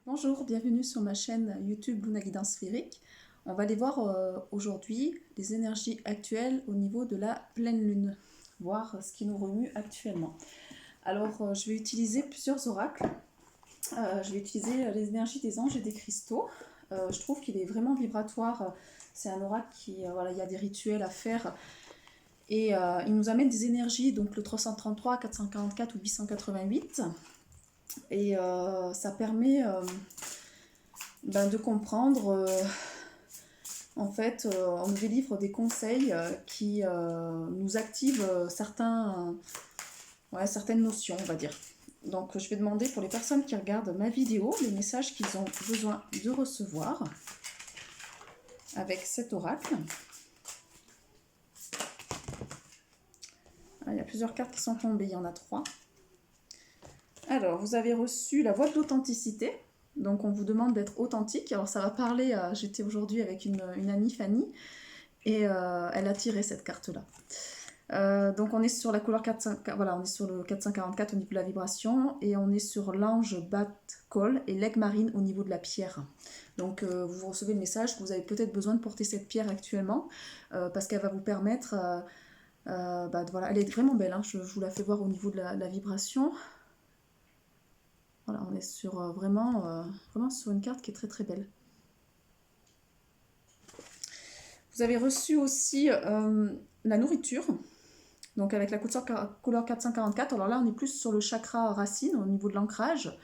Bonjour, bienvenue sur ma chaîne YouTube Luna Guidance Sphérique. On va aller voir aujourd'hui les énergies actuelles au niveau de la pleine lune, voir ce qui nous remue actuellement. Alors, je vais utiliser plusieurs oracles. Je vais utiliser les énergies des anges et des cristaux. Je trouve qu'il est vraiment vibratoire. C'est un oracle qui, voilà, il y a des rituels à faire. Et il nous amène des énergies, donc le 333, 444 ou 888. Et ça permet de comprendre, en fait, on nous délivre des conseils qui nous activent certaines notions, on va dire. Donc je vais demander pour les personnes qui regardent ma vidéo, les messages qu'ils ont besoin de recevoir avec cet oracle. Il y a plusieurs cartes qui sont tombées, il y en a 3. Alors, vous avez reçu la voie de l'authenticité. Donc, on vous demande d'être authentique. Alors, ça va parler, j'étais aujourd'hui avec une amie, Fanny, et elle a tiré cette carte-là. Donc, on est sur la couleur 400, voilà, on est sur le 444 au niveau de la vibration, et on est sur l'ange Bat-Col et l'aigle marine au niveau de la pierre. Donc, vous recevez le message que vous avez peut-être besoin de porter cette pierre actuellement, parce qu'elle va vous permettre, voilà, elle est vraiment belle, hein, je vous la fais voir au niveau de la vibration. Voilà, on est sur vraiment sur une carte qui est très très belle. Vous avez reçu aussi la nourriture, donc avec la couleur 444. Alors là, on est plus sur le chakra racine au niveau de l'ancrage.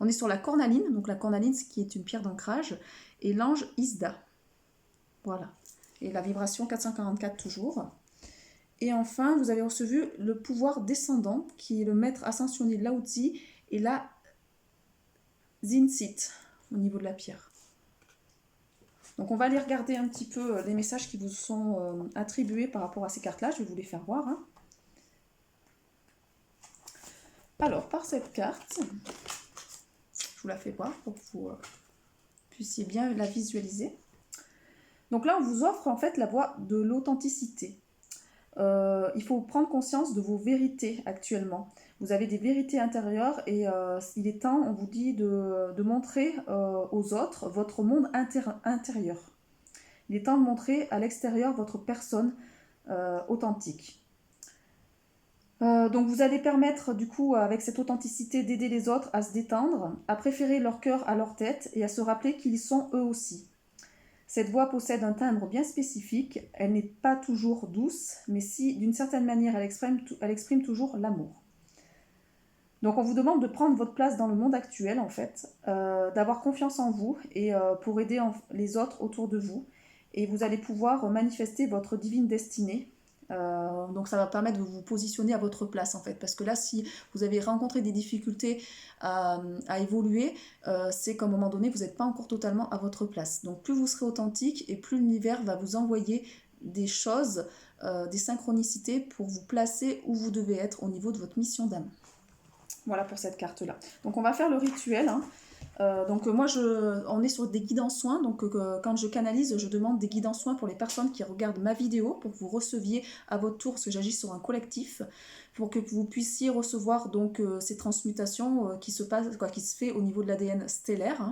On est sur la cornaline, donc la cornaline, qui est une pierre d'ancrage, et l'ange Isda. Voilà. Et la vibration 444 toujours. Et enfin, vous avez reçu le pouvoir descendant, qui est le maître ascensionné Lao Tzu, et la Zinzit au niveau de la pierre. Donc on va aller regarder un petit peu les messages qui vous sont attribués par rapport à ces cartes-là. Je vais vous les faire voir. Alors, par cette carte, je vous la fais voir pour que vous puissiez bien la visualiser. Donc là, on vous offre en fait la voie de l'authenticité. Il faut prendre conscience de vos vérités actuellement. Vous avez des vérités intérieures et il est temps, on vous dit, de montrer aux autres votre monde intérieur. Il est temps de montrer à l'extérieur votre personne authentique. Donc vous allez permettre du coup avec cette authenticité d'aider les autres à se détendre, à préférer leur cœur à leur tête et à se rappeler qu'ils sont eux aussi. Cette voix possède un timbre bien spécifique, elle n'est pas toujours douce, mais si d'une certaine manière elle exprime toujours l'amour. Donc on vous demande de prendre votre place dans le monde actuel en fait, d'avoir confiance en vous et pour aider les autres autour de vous. Et vous allez pouvoir manifester votre divine destinée. Donc ça va permettre de vous positionner à votre place en fait, parce que là si vous avez rencontré des difficultés à évoluer, c'est qu'à un moment donné vous n'êtes pas encore totalement à votre place. Donc plus vous serez authentique et plus l'univers va vous envoyer des choses, des synchronicités pour vous placer où vous devez être au niveau de votre mission d'âme. Voilà pour cette carte là. Donc on va faire le rituel, hein. Donc moi on est sur des guides en soins, donc quand je canalise je demande des guides en soins pour les personnes qui regardent ma vidéo pour que vous receviez à votre tour, parce que j'agis sur un collectif, pour que vous puissiez recevoir donc ces transmutations qui se fait au niveau de l'ADN stellaire,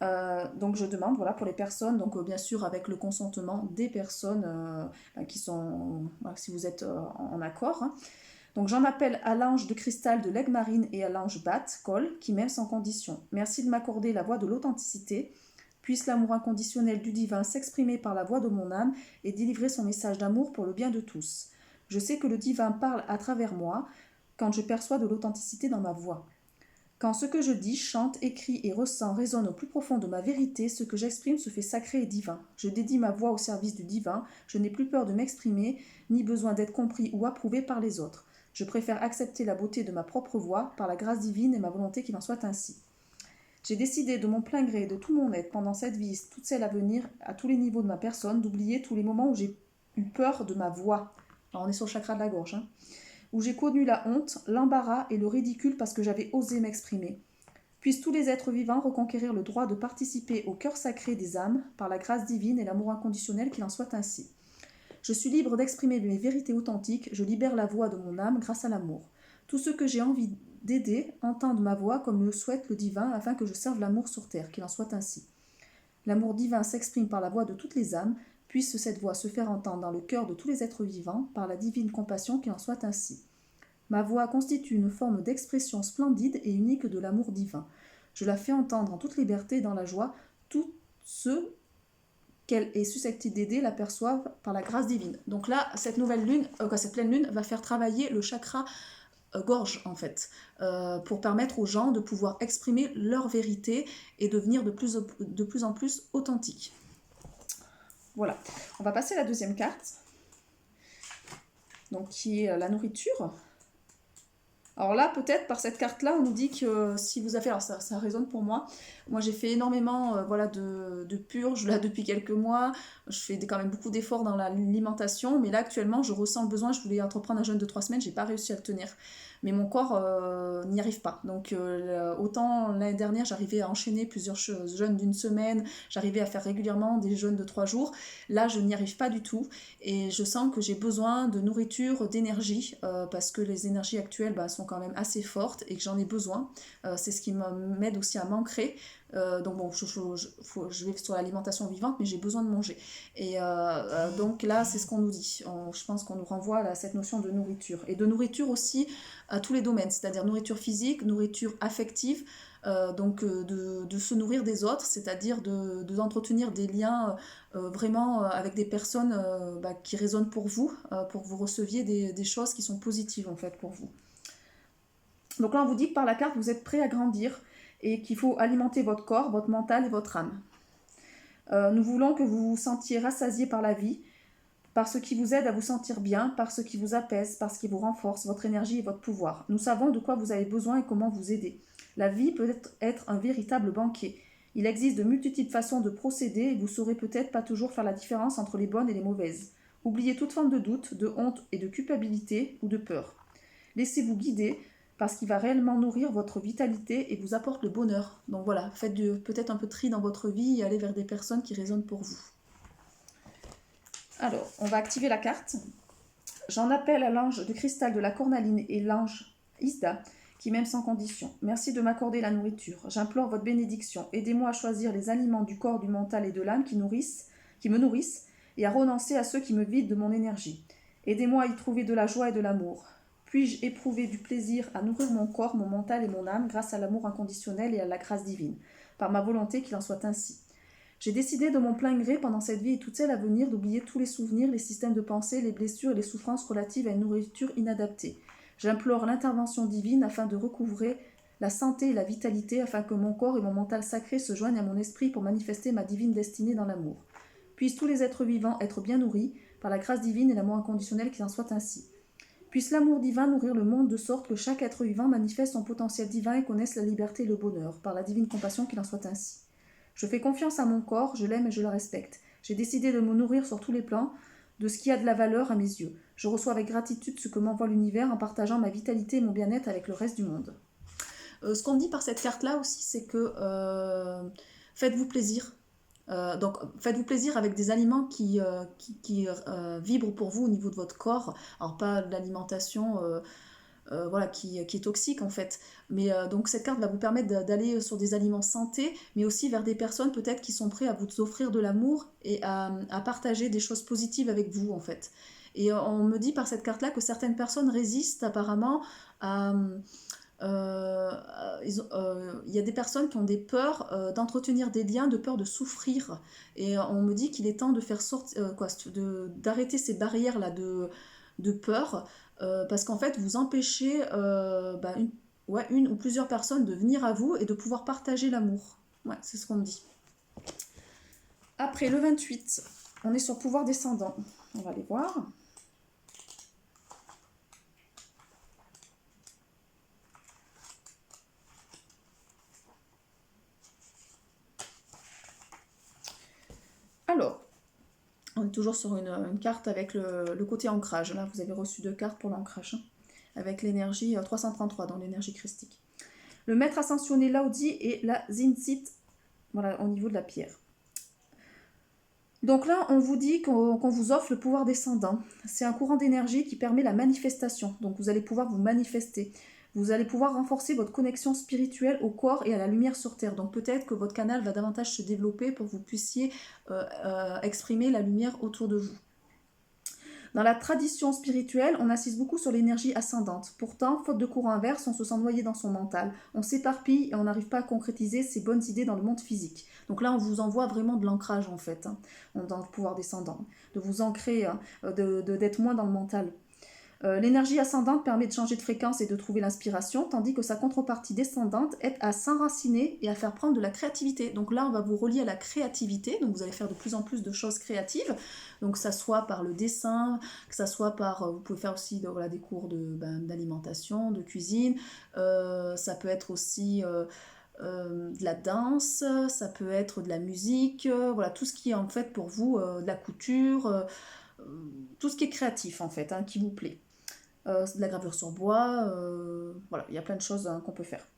hein. Donc je demande, voilà, pour les personnes, donc bien sûr avec le consentement des personnes qui sont, si vous êtes en accord, hein. Donc j'en appelle à l'ange de cristal de l'aigle marine et à l'ange Bat-Col qui m'aime sans condition. Merci de m'accorder la voie de l'authenticité. Puisse l'amour inconditionnel du divin s'exprimer par la voix de mon âme et délivrer son message d'amour pour le bien de tous. Je sais que le divin parle à travers moi quand je perçois de l'authenticité dans ma voix. Quand ce que je dis, chante, écris et ressens résonne au plus profond de ma vérité, ce que j'exprime se fait sacré et divin. Je dédie ma voix au service du divin, je n'ai plus peur de m'exprimer, ni besoin d'être compris ou approuvé par les autres. Je préfère accepter la beauté de ma propre voix, par la grâce divine et ma volonté qu'il en soit ainsi. J'ai décidé de mon plein gré, de tout mon être, pendant cette vie, toutes celles à venir, à tous les niveaux de ma personne, d'oublier tous les moments où j'ai eu peur de ma voix. Alors on est sur le chakra de la gorge, hein. Où j'ai connu la honte, l'embarras et le ridicule parce que j'avais osé m'exprimer. Puissent tous les êtres vivants reconquérir le droit de participer au cœur sacré des âmes, par la grâce divine et l'amour inconditionnel qu'il en soit ainsi. Je suis libre d'exprimer mes vérités authentiques, je libère la voix de mon âme grâce à l'amour. Tout ce que j'ai envie d'aider, entende ma voix comme le souhaite le divin, afin que je serve l'amour sur terre, qu'il en soit ainsi. L'amour divin s'exprime par la voix de toutes les âmes, puisse cette voix se faire entendre dans le cœur de tous les êtres vivants, par la divine compassion, qu'il en soit ainsi. Ma voix constitue une forme d'expression splendide et unique de l'amour divin. Je la fais entendre en toute liberté et dans la joie. Tous ceux qu'elle est susceptible d'aider l'aperçoivent par la grâce divine. Donc là, cette nouvelle lune, cette pleine lune va faire travailler le chakra gorge en fait, pour permettre aux gens de pouvoir exprimer leur vérité et devenir de plus en plus authentiques. Voilà, on va passer à la deuxième carte, donc qui est la nourriture. Alors là, peut-être par cette carte-là, on nous dit que si vous avez... Alors ça résonne pour moi. Moi, j'ai fait énormément de purges là, depuis quelques mois. Je fais quand même beaucoup d'efforts dans l'alimentation. Mais là, actuellement, je ressens le besoin. Je voulais entreprendre un jeûne de 3 semaines. J'ai pas réussi à le tenir. Mais mon corps n'y arrive pas. Donc, autant l'année dernière, j'arrivais à enchaîner plusieurs jeûnes d'une semaine. J'arrivais à faire régulièrement des jeûnes de 3 jours. Là, je n'y arrive pas du tout. Et je sens que j'ai besoin de nourriture, d'énergie. Parce que les énergies actuelles sont quand même assez fortes et que j'en ai besoin. C'est ce qui m'aide aussi à m'ancrer. Donc bon, je vais sur l'alimentation vivante, mais j'ai besoin de manger. Et donc là, c'est ce qu'on nous dit. Je pense qu'on nous renvoie à cette notion de nourriture. Et de nourriture aussi à tous les domaines, c'est-à-dire nourriture physique, nourriture affective, donc de se nourrir des autres, c'est-à-dire d'entretenir des liens vraiment avec des personnes qui résonnent pour que vous receviez des choses qui sont positives en fait pour vous. Donc là, on vous dit que par la carte, vous êtes prêt à grandir et qu'il faut alimenter votre corps, votre mental et votre âme. Nous voulons que vous vous sentiez rassasié par la vie, par ce qui vous aide à vous sentir bien, par ce qui vous apaise, par ce qui vous renforce, votre énergie et votre pouvoir. Nous savons de quoi vous avez besoin et comment vous aider. La vie peut être un véritable banquet. Il existe de multiples façons de procéder et vous saurez peut-être pas toujours faire la différence entre les bonnes et les mauvaises. Oubliez toute forme de doute, de honte et de culpabilité ou de peur. Laissez-vous guider parce qu'il va réellement nourrir votre vitalité et vous apporte le bonheur. Donc voilà, faites peut-être un peu de tri dans votre vie et allez vers des personnes qui résonnent pour vous. Alors, on va activer la carte. J'en appelle à l'ange de cristal de la cornaline et l'ange Isda, qui m'aime sans condition. Merci de m'accorder la nourriture. J'implore votre bénédiction. Aidez-moi à choisir les aliments du corps, du mental et de l'âme qui me nourrissent, et à renoncer à ceux qui me vident de mon énergie. Aidez-moi à y trouver de la joie et de l'amour. Puis-je éprouver du plaisir à nourrir mon corps, mon mental et mon âme grâce à l'amour inconditionnel et à la grâce divine, par ma volonté qu'il en soit ainsi. J'ai décidé de mon plein gré pendant cette vie et toutes celles à venir d'oublier tous les souvenirs, les systèmes de pensée, les blessures et les souffrances relatives à une nourriture inadaptée. J'implore l'intervention divine afin de recouvrer la santé et la vitalité, afin que mon corps et mon mental sacré se joignent à mon esprit pour manifester ma divine destinée dans l'amour. Puissent tous les êtres vivants être bien nourris par la grâce divine et l'amour inconditionnel qu'il en soit ainsi. Puisse l'amour divin nourrir le monde de sorte que chaque être vivant manifeste son potentiel divin et connaisse la liberté et le bonheur, par la divine compassion qu'il en soit ainsi. Je fais confiance à mon corps, je l'aime et je le respecte. J'ai décidé de me nourrir sur tous les plans, de ce qui a de la valeur à mes yeux. Je reçois avec gratitude ce que m'envoie l'univers en partageant ma vitalité et mon bien-être avec le reste du monde. Ce qu'on dit par cette carte-là aussi, c'est que faites-vous plaisir. Donc faites-vous plaisir avec des aliments qui vibrent pour vous au niveau de votre corps. Alors pas de l'alimentation qui est toxique en fait. Mais donc cette carte va vous permettre d'aller sur des aliments santé, mais aussi vers des personnes peut-être qui sont prêtes à vous offrir de l'amour et à partager des choses positives avec vous en fait. Et on me dit par cette carte-là que certaines personnes résistent apparemment à... il y a des personnes qui ont des peurs d'entretenir des liens, de peur de souffrir. Et on me dit qu'il est temps de faire d'arrêter ces barrières-là de peur, parce qu'en fait, vous empêchez une ou plusieurs personnes de venir à vous et de pouvoir partager l'amour. Ouais, c'est ce qu'on me dit. Après le 28, on est sur pouvoir descendant. On va aller voir. Alors, on est toujours sur une carte avec le côté ancrage. Là, vous avez reçu 2 cartes pour l'ancrage, avec l'énergie 333 dans l'énergie christique. Le maître ascensionné Lao-Tzu et la Zinzit, voilà, au niveau de la pierre. Donc là, on vous dit qu'on vous offre le pouvoir descendant. C'est un courant d'énergie qui permet la manifestation. Donc vous allez pouvoir vous manifester. Vous allez pouvoir renforcer votre connexion spirituelle au corps et à la lumière sur Terre. Donc peut-être que votre canal va davantage se développer pour que vous puissiez exprimer la lumière autour de vous. Dans la tradition spirituelle, on insiste beaucoup sur l'énergie ascendante. Pourtant, faute de courant inverse, on se sent noyé dans son mental. On s'éparpille et on n'arrive pas à concrétiser ses bonnes idées dans le monde physique. Donc là, on vous envoie vraiment de l'ancrage en fait, dans le pouvoir descendant. De vous ancrer, d'être moins dans le mental. L'énergie ascendante permet de changer de fréquence et de trouver l'inspiration, tandis que sa contrepartie descendante aide à s'enraciner et à faire prendre de la créativité. Donc là, on va vous relier à la créativité, donc vous allez faire de plus en plus de choses créatives, donc que ça soit par le dessin, que ça soit par... vous pouvez faire aussi des cours d'alimentation, de cuisine, ça peut être aussi... de la danse, ça peut être de la musique, voilà, tout ce qui est en fait pour vous, de la couture, tout ce qui est créatif en fait, qui vous plaît. De la gravure sur bois, voilà, il y a plein de choses qu'on peut faire.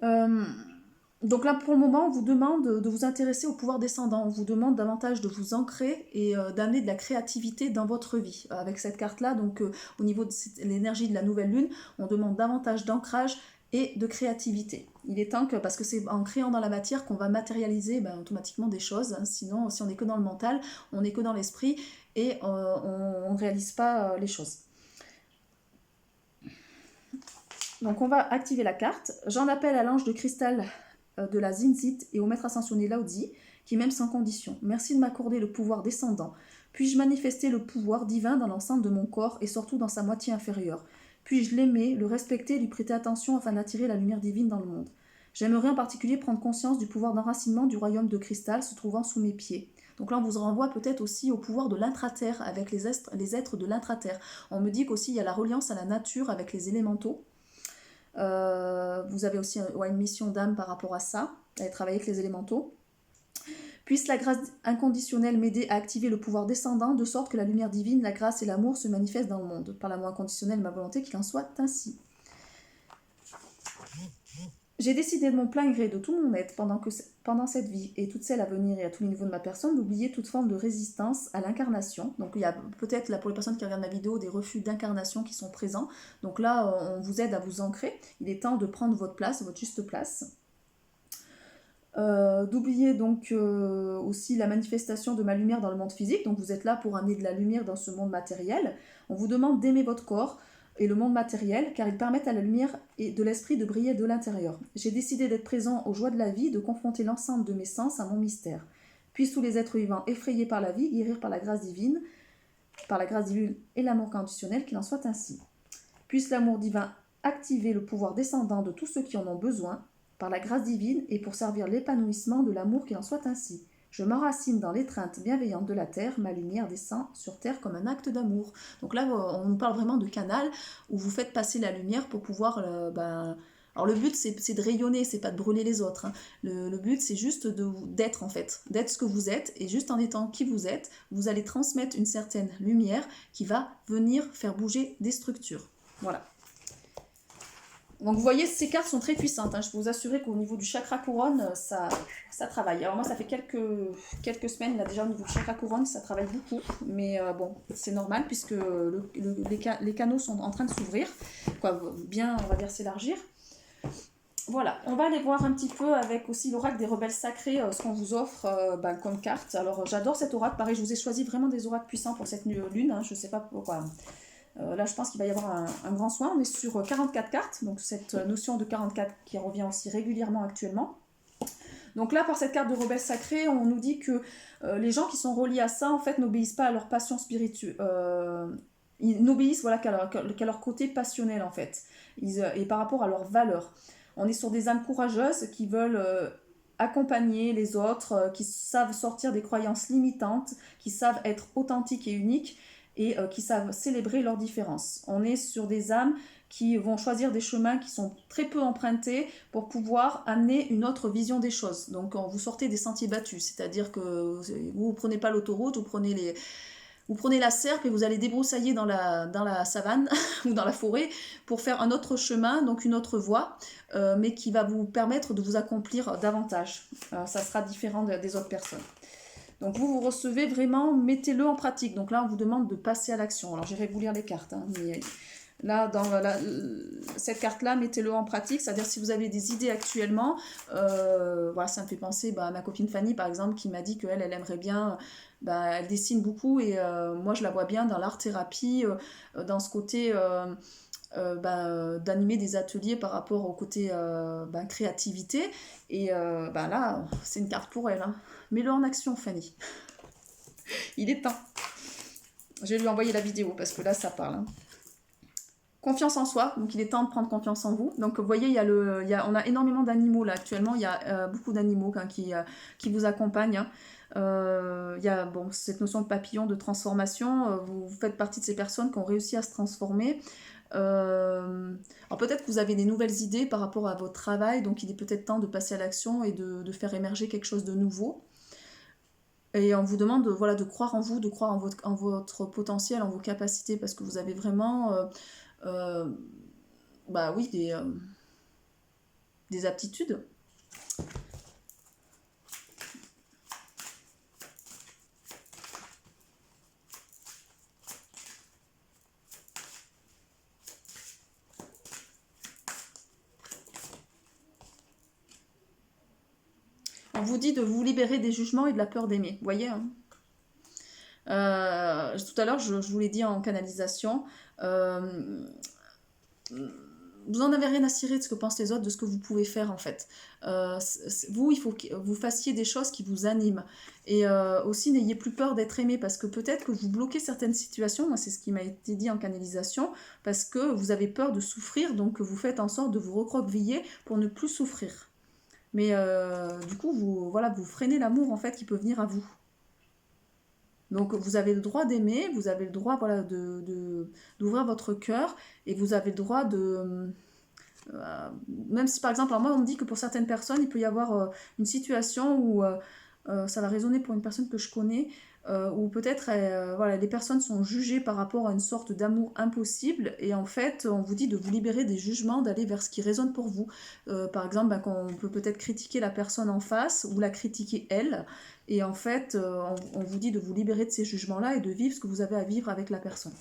Donc là, pour le moment, on vous demande de vous intéresser au pouvoir descendant, on vous demande davantage de vous ancrer et d'amener de la créativité dans votre vie. Avec cette carte-là, donc au niveau de l'énergie de la nouvelle lune, on demande davantage d'ancrage et de créativité. Il est temps que, parce que c'est en créant dans la matière qu'on va matérialiser automatiquement des choses, sinon si on n'est que dans le mental, on n'est que dans l'esprit et on ne réalise pas les choses. Donc on va activer la carte. J'en appelle à l'ange de cristal de la Zinzit et au maître ascensionné Lao-Tzu, qui m'aime sans condition. Merci de m'accorder le pouvoir descendant. Puis-je manifester le pouvoir divin dans l'ensemble de mon corps et surtout dans sa moitié inférieure. Puis-je l'aimer, le respecter et lui prêter attention afin d'attirer la lumière divine dans le monde. J'aimerais en particulier prendre conscience du pouvoir d'enracinement du royaume de cristal se trouvant sous mes pieds. Donc là, on vous renvoie peut-être aussi au pouvoir de l'intraterre avec les êtres de l'intraterre. On me dit qu'aussi il y a la reliance à la nature avec les élémentaux. Vous avez aussi une mission d'âme par rapport à ça, à travailler avec les élémentaux. Puisse la grâce inconditionnelle m'aider à activer le pouvoir descendant, de sorte que la lumière divine, la grâce et l'amour se manifestent dans le monde. Par l'amour inconditionnel, ma volonté, qu'il en soit ainsi. J'ai décidé de mon plein gré, de tout mon être, pendant cette vie et toute celle à venir et à tous les niveaux de ma personne, d'oublier toute forme de résistance à l'incarnation. Donc il y a peut-être, là pour les personnes qui regardent ma vidéo, des refus d'incarnation qui sont présents. Donc là, on vous aide à vous ancrer. Il est temps de prendre votre place, votre juste place. D'oublier donc aussi la manifestation de ma lumière dans le monde physique. Donc vous êtes là pour amener de la lumière dans ce monde matériel. On vous demande d'aimer votre corps et le monde matériel, car ils permettent à la lumière et de l'esprit de briller de l'intérieur. J'ai décidé d'être présent aux joies de la vie, de confronter l'ensemble de mes sens à mon mystère. Puissent tous les êtres vivants effrayés par la vie, guérir par la grâce divine et l'amour conditionnel, qu'il en soit ainsi. Puisse l'amour divin activer le pouvoir descendant de tous ceux qui en ont besoin, par la grâce divine et pour servir l'épanouissement de l'amour, qu'il en soit ainsi. Je m'enracine dans l'étreinte bienveillante de la terre, ma lumière descend sur terre comme un acte d'amour. Donc là, on nous parle vraiment de canal où vous faites passer la lumière pour pouvoir... Alors le but, c'est de rayonner, c'est pas de brûler les autres. Le but, c'est juste d'être en fait, d'être ce que vous êtes, et juste en étant qui vous êtes, vous allez transmettre une certaine lumière qui va venir faire bouger des structures. Voilà. Donc vous voyez, ces cartes sont très puissantes. Je peux vous assurer qu'au niveau du chakra couronne, ça travaille. Alors moi, ça fait quelques semaines, là déjà au niveau du chakra couronne, ça travaille beaucoup. Mais bon, c'est normal puisque les canaux sont en train de s'ouvrir. Bien, on va dire, s'élargir. Voilà, on va aller voir un petit peu avec aussi l'oracle des rebelles sacrés, ce qu'on vous offre comme carte. Alors j'adore cet oracle. Pareil, je vous ai choisi vraiment des oracles puissants pour cette lune. Je ne sais pas pourquoi... là, je pense qu'il va y avoir un grand soin. On est sur 44 cartes, donc cette notion de 44 qui revient aussi régulièrement actuellement. Donc là, par cette carte de rebelle sacré, on nous dit que les gens qui sont reliés à ça, en fait, n'obéissent pas à leur passion spirituelle. Ils n'obéissent qu'à leur côté passionnel, en fait. Et par rapport à leurs valeurs. On est sur des âmes courageuses qui veulent... accompagner les autres, qui savent sortir des croyances limitantes, qui savent être authentiques et uniques, et qui savent célébrer leurs différences. On est sur des âmes qui vont choisir des chemins qui sont très peu empruntés pour pouvoir amener une autre vision des choses. Donc vous sortez des sentiers battus, c'est-à-dire que vous ne prenez pas l'autoroute, vous prenez la serpe et vous allez débroussailler dans la savane ou dans la forêt pour faire un autre chemin, donc une autre voie, mais qui va vous permettre de vous accomplir davantage. Ça sera différent des autres personnes. Donc vous recevez vraiment, mettez-le en pratique. Donc là, on vous demande de passer à l'action. Alors j'irai vous lire les cartes, mais Là, dans cette carte-là, mettez-le en pratique, c'est-à-dire si vous avez des idées actuellement, voilà, ça me fait penser à ma copine Fanny, par exemple, qui m'a dit qu'elle aimerait bien, elle dessine beaucoup, et moi je la vois bien dans l'art-thérapie, dans ce côté d'animer des ateliers par rapport au côté créativité, et là, c'est une carte pour elle. Hein. Mets-le en action, Fanny. Il est temps. Je vais lui envoyer la vidéo, parce que là, ça parle. Hein. Confiance en soi, donc il est temps de prendre confiance en vous. Donc vous voyez, on a énormément d'animaux là actuellement, il y a beaucoup d'animaux qui vous accompagnent. Hein. Il y a cette notion de papillon, de transformation, vous faites partie de ces personnes qui ont réussi à se transformer. Alors peut-être que vous avez des nouvelles idées par rapport à votre travail, donc il est peut-être temps de passer à l'action et de faire émerger quelque chose de nouveau. Et on vous demande de croire en vous, de croire en votre potentiel, en vos capacités, parce que vous avez vraiment... oui, des aptitudes. On vous dit de vous libérer des jugements et de la peur d'aimer. Vous voyez, hein. Tout à l'heure, je vous l'ai dit en canalisation. Vous en avez rien à cirer de ce que pensent les autres, de ce que vous pouvez faire en fait. Vous, il faut que vous fassiez des choses qui vous animent. Et aussi, n'ayez plus peur d'être aimé, parce que peut-être que vous bloquez certaines situations, moi c'est ce qui m'a été dit en canalisation, parce que vous avez peur de souffrir, donc vous faites en sorte de vous recroqueviller pour ne plus souffrir. Mais du coup, vous freinez l'amour en fait qui peut venir à vous. Donc vous avez le droit d'aimer, vous avez le droit d'ouvrir votre cœur, et vous avez le droit de... même si par exemple, alors moi on me dit que pour certaines personnes, il peut y avoir une situation où ça va résonner pour une personne que je connais, où peut-être les personnes sont jugées par rapport à une sorte d'amour impossible, et en fait on vous dit de vous libérer des jugements, d'aller vers ce qui résonne pour vous. Par exemple, quand on peut peut-être critiquer la personne en face ou la critiquer elle, et en fait on vous dit de vous libérer de ces jugements-là et de vivre ce que vous avez à vivre avec la personne.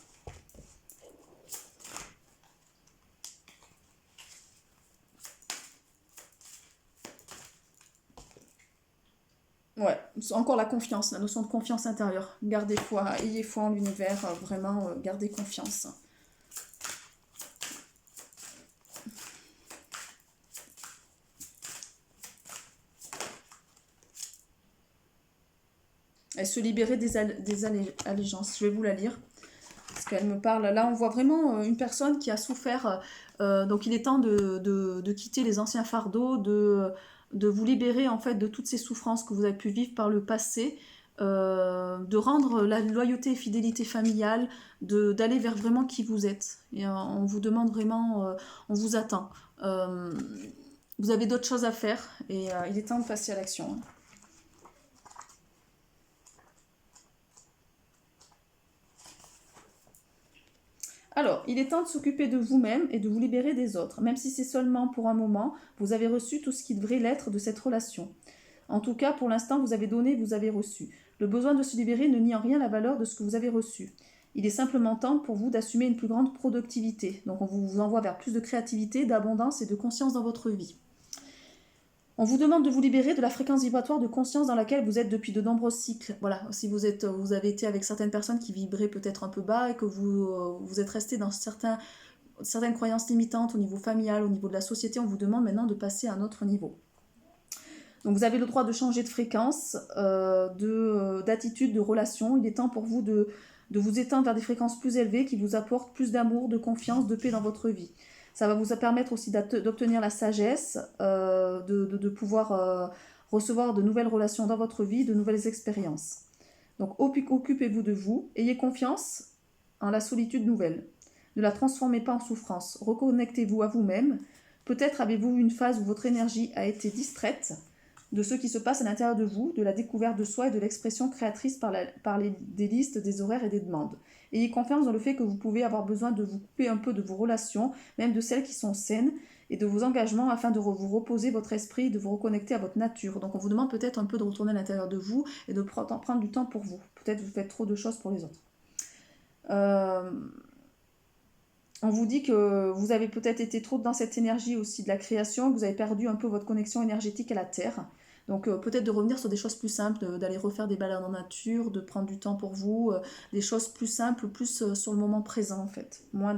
Ouais, encore la confiance, la notion de confiance intérieure. Gardez foi, ayez foi en l'univers, vraiment, gardez confiance. Et se libérer des allégeances. Je vais vous la lire, parce qu'elle me parle. Là, on voit vraiment une personne qui a souffert. Donc, il est temps de quitter les anciens fardeaux, de vous libérer en fait de toutes ces souffrances que vous avez pu vivre par le passé, de rendre la loyauté et fidélité familiale, d'aller vers vraiment qui vous êtes. Et on vous demande vraiment, on vous attend. Vous avez d'autres choses à faire, et il est temps de passer à l'action. Hein. Alors, il est temps de s'occuper de vous-même et de vous libérer des autres, même si c'est seulement pour un moment, vous avez reçu tout ce qui devrait l'être de cette relation. En tout cas, pour l'instant, vous avez donné, vous avez reçu. Le besoin de se libérer ne nie en rien la valeur de ce que vous avez reçu. Il est simplement temps pour vous d'assumer une plus grande productivité. Donc on vous envoie vers plus de créativité, d'abondance et de conscience dans votre vie. On vous demande de vous libérer de la fréquence vibratoire de conscience dans laquelle vous êtes depuis de nombreux cycles. Voilà, si vous avez été avec certaines personnes qui vibraient peut-être un peu bas, et que vous êtes resté dans certaines croyances limitantes au niveau familial, au niveau de la société, on vous demande maintenant de passer à un autre niveau. Donc vous avez le droit de changer de fréquence, d'attitude, de relation. Il est temps pour vous de vous étendre vers des fréquences plus élevées qui vous apportent plus d'amour, de confiance, de paix dans votre vie. Ça va vous permettre aussi d'obtenir la sagesse, de pouvoir recevoir de nouvelles relations dans votre vie, de nouvelles expériences. Donc occupez-vous de vous, ayez confiance en la solitude nouvelle. Ne la transformez pas en souffrance, reconnectez-vous à vous-même. Peut-être avez-vous eu une phase où votre énergie a été distraite de ce qui se passe à l'intérieur de vous, de la découverte de soi et de l'expression créatrice des listes, des horaires et des demandes. Ayez confiance dans le fait que vous pouvez avoir besoin de vous couper un peu de vos relations, même de celles qui sont saines, et de vos engagements afin de vous reposer votre esprit, de vous reconnecter à votre nature. Donc on vous demande peut-être un peu de retourner à l'intérieur de vous et de prendre du temps pour vous. Peut-être vous faites trop de choses pour les autres. On vous dit que vous avez peut-être été trop dans cette énergie aussi de la création, que vous avez perdu un peu votre connexion énergétique à la Terre. Donc peut-être de revenir sur des choses plus simples, d'aller refaire des balades en nature, de prendre du temps pour vous, des choses plus simples, plus sur le moment présent en fait. Moins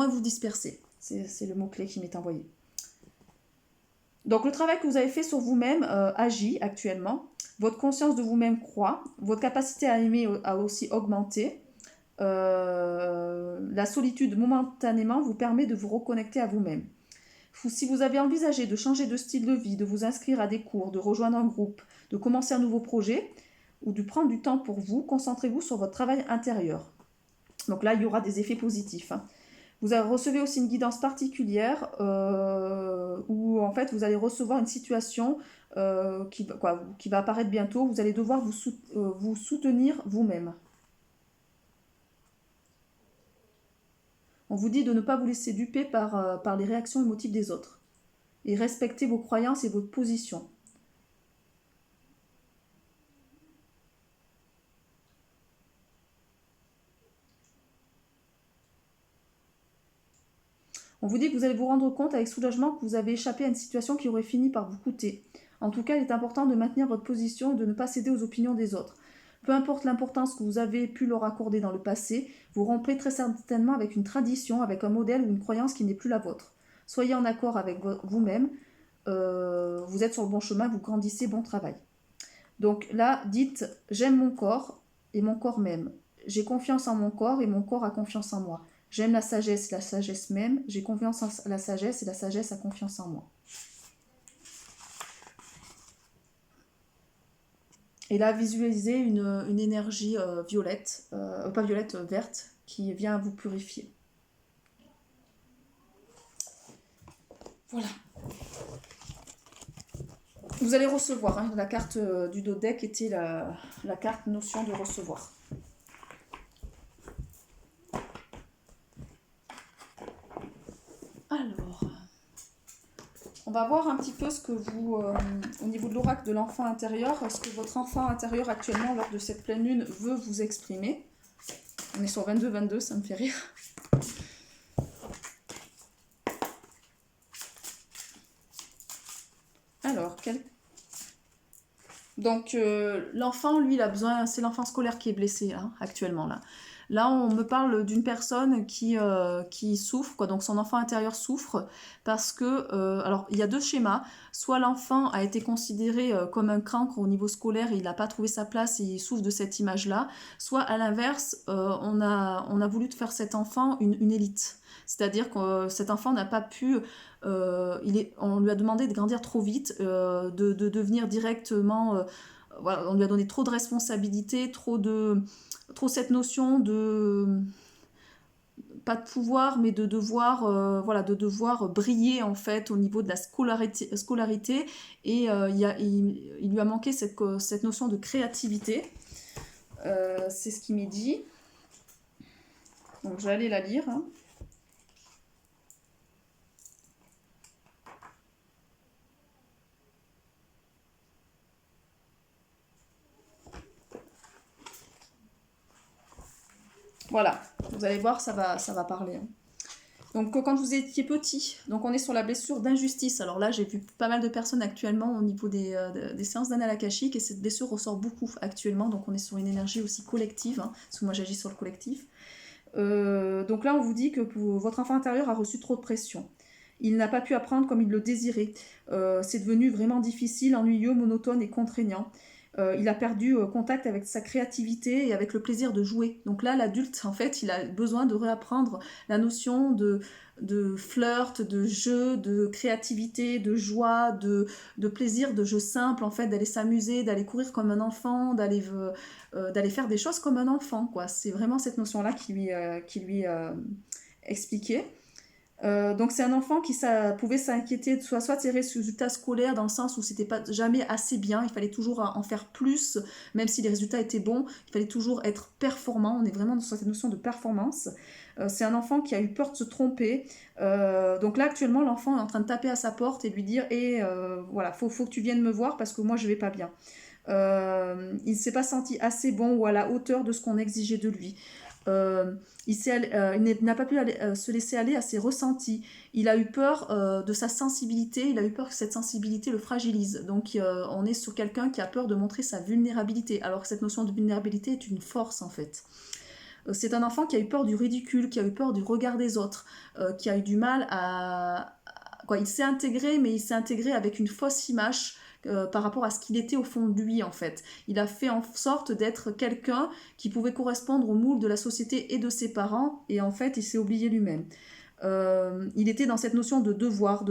vous disperser. C'est le mot-clé qui m'est envoyé. Donc le travail que vous avez fait sur vous-même agit actuellement. Votre conscience de vous-même croît. Votre capacité à aimer a aussi augmenté. La solitude momentanément vous permet de vous reconnecter à vous-même. Si vous avez envisagé de changer de style de vie, de vous inscrire à des cours, de rejoindre un groupe, de commencer un nouveau projet ou de prendre du temps pour vous, concentrez-vous sur votre travail intérieur. Donc là, il y aura des effets positifs. Vous recevez aussi une guidance particulière où en fait vous allez recevoir une situation qui va apparaître bientôt. Vous allez devoir vous soutenir vous-même. On vous dit de ne pas vous laisser duper par les réactions émotives des autres et respecter vos croyances et votre position. On vous dit que vous allez vous rendre compte avec soulagement que vous avez échappé à une situation qui aurait fini par vous coûter. En tout cas, il est important de maintenir votre position et de ne pas céder aux opinions des autres. Peu importe l'importance que vous avez pu leur accorder dans le passé, vous rompez très certainement avec une tradition, avec un modèle ou une croyance qui n'est plus la vôtre. Soyez en accord avec vous-même, vous êtes sur le bon chemin, vous grandissez, bon travail. Donc là, dites « j'aime mon corps et mon corps m'aime. J'ai confiance en mon corps et mon corps a confiance en moi. J'aime la sagesse m'aime. J'ai confiance en la sagesse et la sagesse a confiance en moi. » Et là, visualisez une énergie violette, pas violette, verte, qui vient vous purifier. Voilà. Vous allez recevoir, la carte du dos deck était la carte notion de recevoir. Alors, on va voir un petit peu ce que vous, au niveau de l'oracle de l'enfant intérieur, ce que votre enfant intérieur actuellement, lors de cette pleine lune, veut vous exprimer. On est sur 22-22, ça me fait rire. Alors, donc l'enfant, lui, il a besoin, c'est l'enfant scolaire qui est blessé actuellement là. Là, on me parle d'une personne qui souffre, quoi. Donc son enfant intérieur souffre parce que, alors il y a deux schémas. Soit l'enfant a été considéré comme un cancre au niveau scolaire, et il n'a pas trouvé sa place et il souffre de cette image-là. Soit à l'inverse, on a voulu faire cet enfant une élite. C'est-à-dire que cet enfant n'a pas pu, on lui a demandé de grandir trop vite, de devenir directement, voilà, on lui a donné trop de responsabilités, trop cette notion de, pas de pouvoir, mais de devoir, de devoir briller en fait au niveau de la scolarité et il lui a manqué cette notion de créativité. C'est ce qui m'est dit. Donc je vais aller la lire. Voilà, vous allez voir, ça va parler. Donc quand vous étiez petit, donc on est sur la blessure d'injustice. Alors là, j'ai vu pas mal de personnes actuellement au niveau des séances d'annales akashiques, et cette blessure ressort beaucoup actuellement. Donc on est sur une énergie aussi collective, parce que moi j'agis sur le collectif. Donc là, on vous dit que votre enfant intérieur a reçu trop de pression. Il n'a pas pu apprendre comme il le désirait. C'est devenu vraiment difficile, ennuyeux, monotone et contraignant. Il a perdu contact avec sa créativité et avec le plaisir de jouer. Donc là, l'adulte, en fait, il a besoin de réapprendre la notion de flirt, de jeu, de créativité, de joie, de plaisir, de jeu simple, en fait, d'aller s'amuser, d'aller courir comme un enfant, d'aller faire des choses comme un enfant, quoi. C'est vraiment cette notion-là qui lui expliquait. Donc c'est un enfant qui pouvait s'inquiéter de soit de ses résultats scolaires, dans le sens où c'était pas jamais assez bien, il fallait toujours en faire plus, même si les résultats étaient bons, il fallait toujours être performant. On est vraiment sur cette notion de performance. C'est un enfant qui a eu peur de se tromper. Donc là actuellement l'enfant est en train de taper à sa porte et de lui dire voilà, faut que tu viennes me voir parce que moi je vais pas bien. Il ne s'est pas senti assez bon ou à la hauteur de ce qu'on exigeait de lui. Il n'a pas pu se laisser aller à ses ressentis. Il a eu peur de sa sensibilité, il a eu peur que cette sensibilité le fragilise. Donc on est sur quelqu'un qui a peur de montrer sa vulnérabilité, alors que cette notion de vulnérabilité est une force en fait. C'est un enfant qui a eu peur du ridicule, qui a eu peur du regard des autres, qui a eu du mal quoi, il s'est intégré, mais il s'est intégré avec une fausse image par rapport à ce qu'il était au fond de lui en fait. Il a fait en sorte d'être quelqu'un qui pouvait correspondre au moule de la société et de ses parents, et en fait il s'est oublié lui-même. Il était dans cette notion de devoir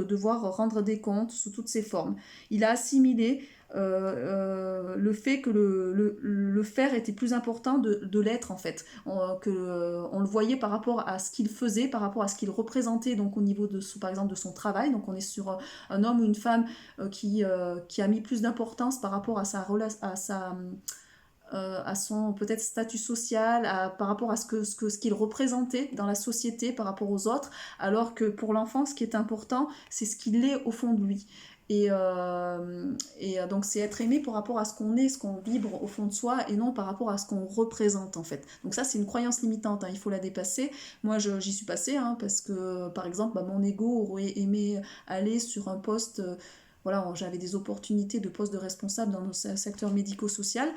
rendre des comptes sous toutes ses formes. Il a assimilé le fait que le faire était plus important de l'être en fait. On le voyait par rapport à ce qu'il faisait, par rapport à ce qu'il représentait donc au niveau par exemple de son travail. Donc on est sur un homme ou une femme qui a mis plus d'importance par rapport à à son peut-être statut social, par rapport à ce qu'il représentait dans la société par rapport aux autres, alors que pour l'enfant, ce qui est important, c'est ce qu'il est au fond de lui. Donc c'est être aimé par rapport à ce qu'on est, ce qu'on vibre au fond de soi, et non par rapport à ce qu'on représente en fait. Donc ça c'est une croyance limitante, hein, il faut la dépasser. Moi j'y suis passée, hein, parce que par exemple mon ego aurait aimé aller sur un poste, voilà, j'avais des opportunités de poste de responsable dans le secteur médico-social,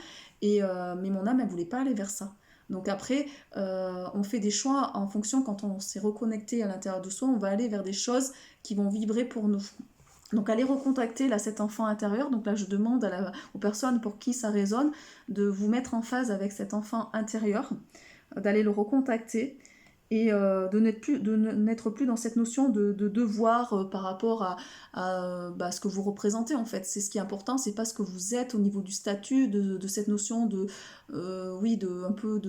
mais mon âme elle voulait pas aller vers ça. Donc après, on fait des choix en fonction, quand on s'est reconnecté à l'intérieur de soi, on va aller vers des choses qui vont vibrer pour nous. Donc allez recontacter là, cet enfant intérieur. Donc là je demande aux personnes pour qui ça résonne de vous mettre en phase avec cet enfant intérieur, d'aller le recontacter et de n'être plus dans cette notion de devoir par rapport à ce que vous représentez en fait. C'est ce qui est important, c'est pas ce que vous êtes au niveau du statut, de cette notion de oui, de un peu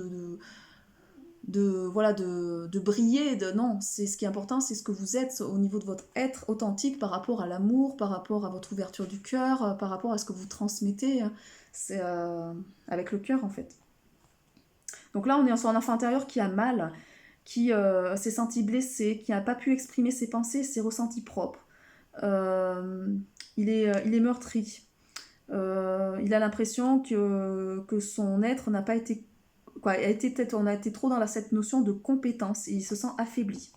de briller, non, c'est ce qui est important, c'est ce que vous êtes au niveau de votre être authentique par rapport à l'amour, par rapport à votre ouverture du cœur, par rapport à ce que vous transmettez, c'est avec le cœur en fait. Donc là on est sur un enfant intérieur qui a mal, qui s'est senti blessé, qui n'a pas pu exprimer ses pensées, ses ressentis propres. Il est meurtri. Il a l'impression que son être n'a pas été on a été trop dans cette notion de compétence et il se sent affaibli.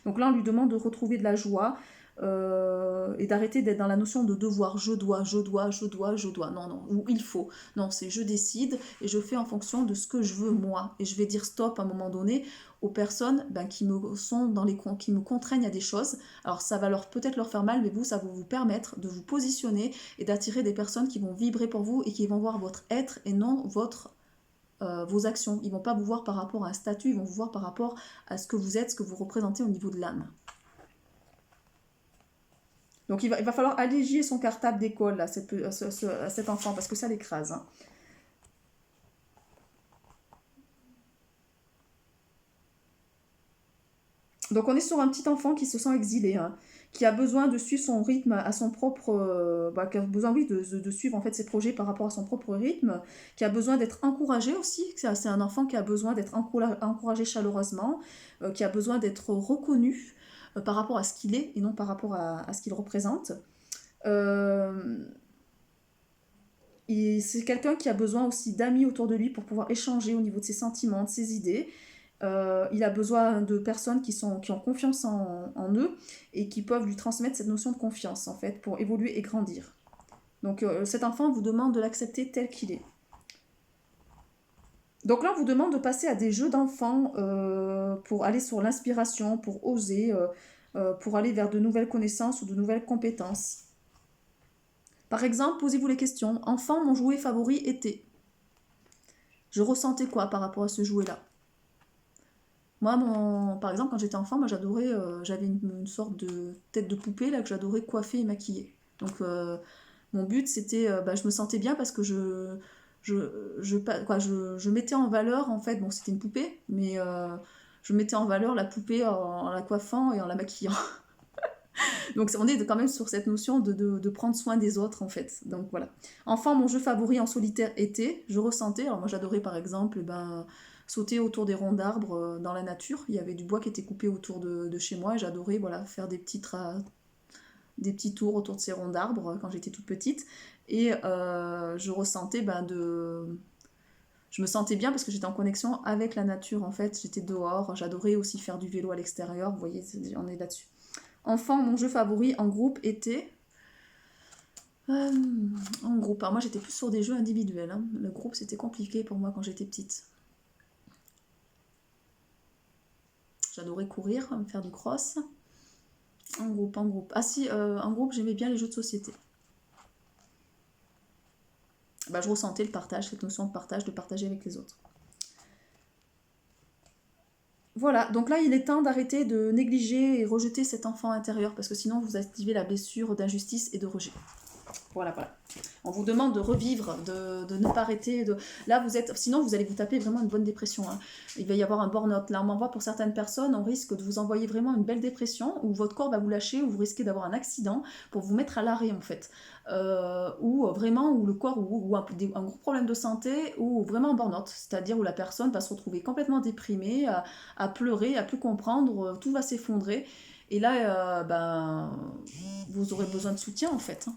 Donc là, on lui demande de retrouver de la joie et d'arrêter d'être dans la notion de devoir. Je dois. Non, non. Ou il faut. Non, c'est je décide et je fais en fonction de ce que je veux moi. Et je vais dire stop à un moment donné aux personnes qui me contraignent à des choses. Alors ça va peut-être leur faire mal, mais vous, ça va vous permettre de vous positionner et d'attirer des personnes qui vont vibrer pour vous et qui vont voir votre être et non vos actions. Ils vont pas vous voir par rapport à un statut, ils vont vous voir par rapport à ce que vous êtes, ce que vous représentez au niveau de l'âme. Donc il va falloir alléger son cartable d'école à cet enfant, parce que ça l'écrase. Hein. Donc on est sur un petit enfant qui se sent exilé, hein, qui a besoin de suivre son rythme à son propre, qui a besoin oui, de suivre en fait ses projets par rapport à son propre rythme, qui a besoin d'être encouragé aussi. C'est un enfant qui a besoin d'être encouragé chaleureusement, qui a besoin d'être reconnu par rapport à ce qu'il est et non par rapport à ce qu'il représente. C'est quelqu'un qui a besoin aussi d'amis autour de lui pour pouvoir échanger au niveau de ses sentiments, de ses idées. Il a besoin de personnes qui ont confiance en eux et qui peuvent lui transmettre cette notion de confiance en fait pour évoluer et grandir. Donc cet enfant vous demande de l'accepter tel qu'il est. Donc là on vous demande de passer à des jeux d'enfants pour aller sur l'inspiration, pour oser, pour aller vers de nouvelles connaissances ou de nouvelles compétences. Par exemple, posez-vous les questions. Enfant, mon jouet favori était. Je ressentais quoi par rapport à ce jouet-là? Moi, par exemple, quand j'étais enfant, moi j'adorais, j'avais une sorte de tête de poupée là que j'adorais coiffer et maquiller. Donc mon but c'était, je me sentais bien parce que je mettais en valeur en fait, bon c'était une poupée, mais je mettais en valeur la poupée en la coiffant et en la maquillant. Donc on est quand même sur cette notion de prendre soin des autres en fait. Donc voilà. Enfant, mon jeu favori en solitaire était, je ressentais, alors moi j'adorais par exemple sauter autour des ronds d'arbres dans la nature. Il y avait du bois qui était coupé autour de chez moi et j'adorais faire des petits tours autour de ces ronds d'arbres quand j'étais toute petite. Et je ressentais Je me sentais bien parce que j'étais en connexion avec la nature, en fait. J'étais dehors, j'adorais aussi faire du vélo à l'extérieur. Vous voyez, on est là-dessus. Enfant, mon jeu favori en groupe était... en groupe. Alors moi, j'étais plus sur des jeux individuels. Hein. Le groupe, c'était compliqué pour moi quand j'étais petite. J'adorais courir, faire du cross. En groupe, en groupe. Ah si, en groupe, j'aimais bien les jeux de société. Bah, je ressentais le partage, cette notion de partager avec les autres. Voilà, donc là, il est temps d'arrêter de négliger et rejeter cet enfant intérieur, parce que sinon, vous activez la blessure d'injustice et de rejet. Voilà, voilà. On vous demande de revivre, de ne pas arrêter. Là, vous êtes... Sinon, vous allez vous taper vraiment une bonne dépression. Hein. Il va y avoir un burn-out. Là, on m'envoie pour certaines personnes, on risque de vous envoyer vraiment une belle dépression, où votre corps va vous lâcher, où vous risquez d'avoir un accident pour vous mettre à l'arrêt, en fait. Ou vraiment, où le corps, ou un gros problème de santé, ou vraiment un burn-out. C'est-à-dire où la personne va se retrouver complètement déprimée, à pleurer, à plus comprendre, tout va s'effondrer. Et là, vous aurez besoin de soutien, en fait. Hein.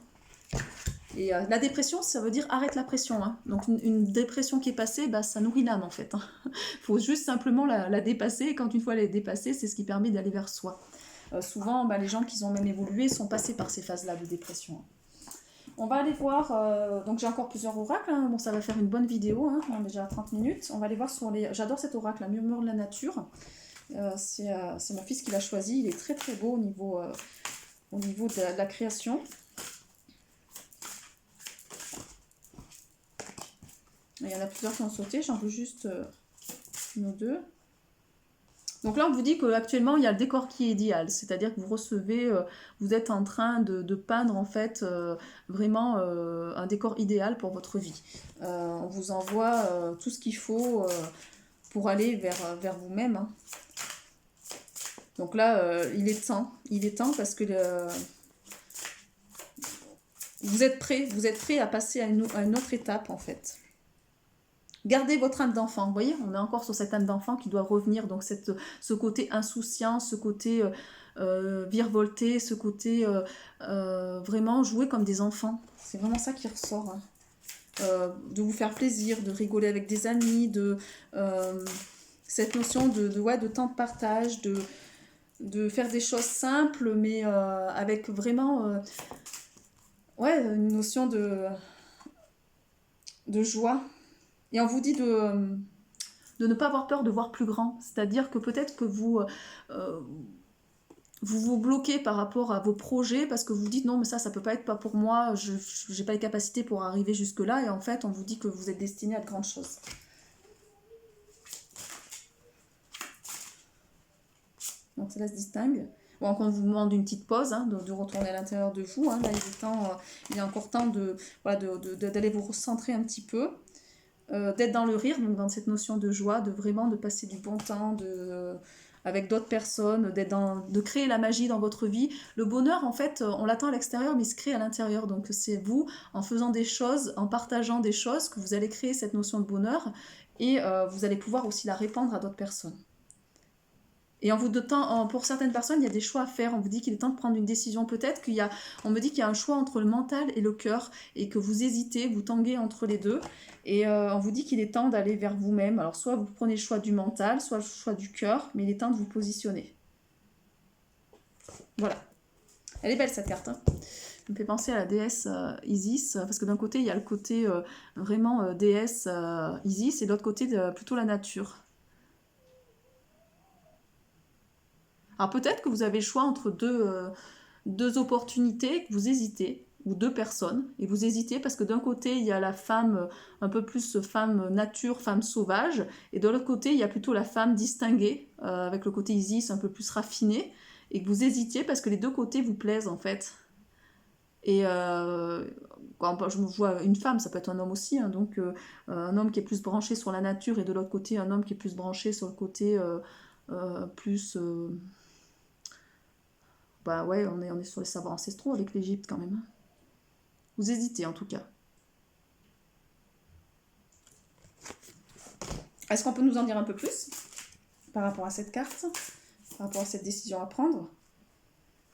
Et la dépression, ça veut dire arrête la pression. Hein. Donc une dépression qui est passée, bah, ça nourrit l'âme en fait. Il faut juste simplement la dépasser. Et quand une fois elle est dépassée, c'est ce qui permet d'aller vers soi. Souvent, bah, les gens qui ont même évolué sont passés par ces phases-là de dépression. Hein. On va aller voir, donc j'ai encore plusieurs oracles. Hein. Bon, ça va faire une bonne vidéo, hein. On est déjà à 30 minutes. On va aller voir sur les... J'adore cet oracle, la murmure de la nature. C'est mon fils qui l'a choisi. Il est très très beau au niveau de la création. Il y en a plusieurs qui ont sauté, j'en veux juste une ou deux. Donc là, on vous dit qu'actuellement, il y a le décor qui est idéal. C'est-à-dire que vous recevez, vous êtes en train de peindre en fait vraiment un décor idéal pour votre vie. On vous envoie tout ce qu'il faut pour aller vers vous-même. Hein. Donc là, il est temps parce que vous êtes prêt à passer à une autre étape en fait. Gardez votre âme d'enfant, vous voyez, on est encore sur cette âme d'enfant qui doit revenir, donc ce côté insouciant, ce côté virevolté, ce côté vraiment jouer comme des enfants. C'est vraiment ça qui ressort. Hein. De vous faire plaisir, de rigoler avec des amis, cette notion de temps de partage, de faire des choses simples, mais avec vraiment une notion de joie. Et on vous dit de ne pas avoir peur de voir plus grand. C'est-à-dire que peut-être que vous vous bloquez par rapport à vos projets parce que vous dites non mais ça peut pas être pas pour moi, je n'ai pas les capacités pour arriver jusque là et en fait on vous dit que vous êtes destiné à de grandes choses. Donc ça se distingue. Bon, on vous demande une petite pause, hein, de retourner à l'intérieur de vous. Hein. Là il est encore temps d'aller vous recentrer un petit peu. D'être dans le rire, donc dans cette notion de joie, de passer du bon temps avec d'autres personnes, de créer la magie dans votre vie. Le bonheur, en fait, on l'attend à l'extérieur, mais il se crée à l'intérieur. Donc c'est vous, en faisant des choses, en partageant des choses, que vous allez créer cette notion de bonheur et vous allez pouvoir aussi la répandre à d'autres personnes. Et pour certaines personnes, il y a des choix à faire. On vous dit qu'il est temps de prendre une décision. Peut-être on me dit qu'il y a un choix entre le mental et le cœur et que vous hésitez, vous tanguez entre les deux. Et on vous dit qu'il est temps d'aller vers vous-même. Alors soit vous prenez le choix du mental, soit le choix du cœur, mais il est temps de vous positionner. Voilà. Elle est belle cette carte. Hein. Ça me fait penser à la déesse Isis, parce que d'un côté, il y a le côté vraiment déesse Isis et de l'autre côté, plutôt la nature. Alors peut-être que vous avez le choix entre deux opportunités, que vous hésitez, ou deux personnes, et vous hésitez parce que d'un côté il y a la femme, un peu plus femme nature, femme sauvage, et de l'autre côté il y a plutôt la femme distinguée, avec le côté Isis un peu plus raffiné, et que vous hésitiez parce que les deux côtés vous plaisent en fait. Et quand je vois une femme, ça peut être un homme aussi, hein, donc un homme qui est plus branché sur la nature, et de l'autre côté un homme qui est plus branché sur le côté plus... on est sur les savoirs ancestraux avec l'Égypte quand même. Vous hésitez en tout cas. Est-ce qu'on peut nous en dire un peu plus par rapport à cette carte, par rapport à cette décision à prendre?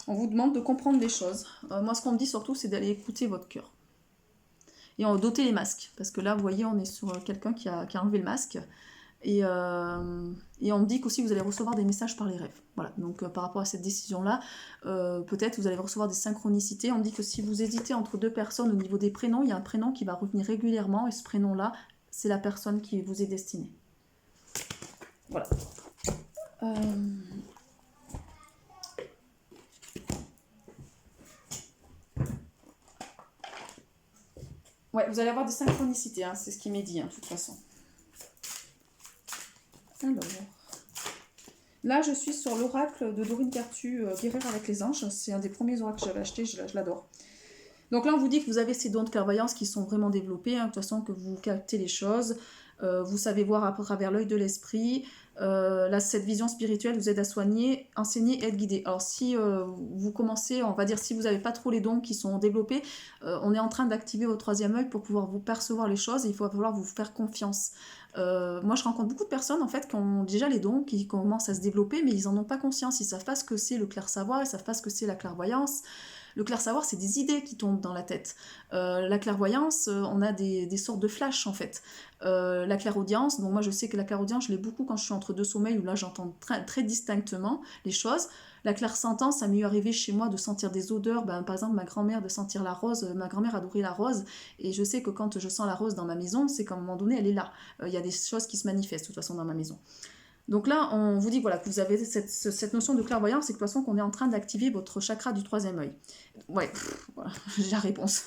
On vous demande de comprendre les choses. Moi, ce qu'on me dit surtout, c'est d'aller écouter votre cœur. Et on doter les masques. Parce que là, vous voyez, on est sur quelqu'un qui a enlevé le masque. Et on me dit qu'aussi vous allez recevoir des messages par les rêves. Voilà, donc par rapport à cette décision-là, peut-être vous allez recevoir des synchronicités. On me dit que si vous hésitez entre deux personnes au niveau des prénoms, il y a un prénom qui va revenir régulièrement, et ce prénom-là, c'est la personne qui vous est destinée. Voilà. Ouais, vous allez avoir des synchronicités, hein, c'est ce qui m'est dit, hein, de toute façon. Alors, là, je suis sur l'oracle de Dorine Pertu, Guérir avec les anges. C'est un des premiers oracles que j'avais acheté, je l'adore. Donc là, on vous dit que vous avez ces dons de clairvoyance qui sont vraiment développés, hein, de toute façon, que vous captez les choses, vous savez voir à travers l'œil de l'esprit. Là, cette vision spirituelle vous aide à soigner, enseigner et être guidé. Alors si vous commencez, on va dire, si vous n'avez pas trop les dons qui sont développés, on est en train d'activer votre troisième œil pour pouvoir vous percevoir les choses, et il va falloir vous faire confiance. Moi, je rencontre beaucoup de personnes en fait qui ont déjà les dons, qui commencent à se développer, mais ils n'en ont pas conscience. Ils savent pas ce que c'est le clair-savoir, ils savent pas ce que c'est la clairvoyance. Le clair-savoir, c'est des idées qui tombent dans la tête. La clairvoyance, on a des sortes de flashs en fait. La clairaudience, donc moi je sais que la clairaudience, je l'ai beaucoup quand je suis entre deux sommeils, où là j'entends très distinctement les choses. La clairsentence, ça m'est arrivé chez moi de sentir des odeurs, par exemple ma grand-mère de sentir la rose, ma grand-mère adorait la rose, et je sais que quand je sens la rose dans ma maison, c'est qu'à un moment donné elle est là. Il y a des choses qui se manifestent de toute façon dans ma maison. Donc là, on vous dit voilà, que vous avez cette notion de clairvoyance, c'est que de toute façon qu'on est en train d'activer votre chakra du troisième œil. Ouais, voilà, j'ai la réponse.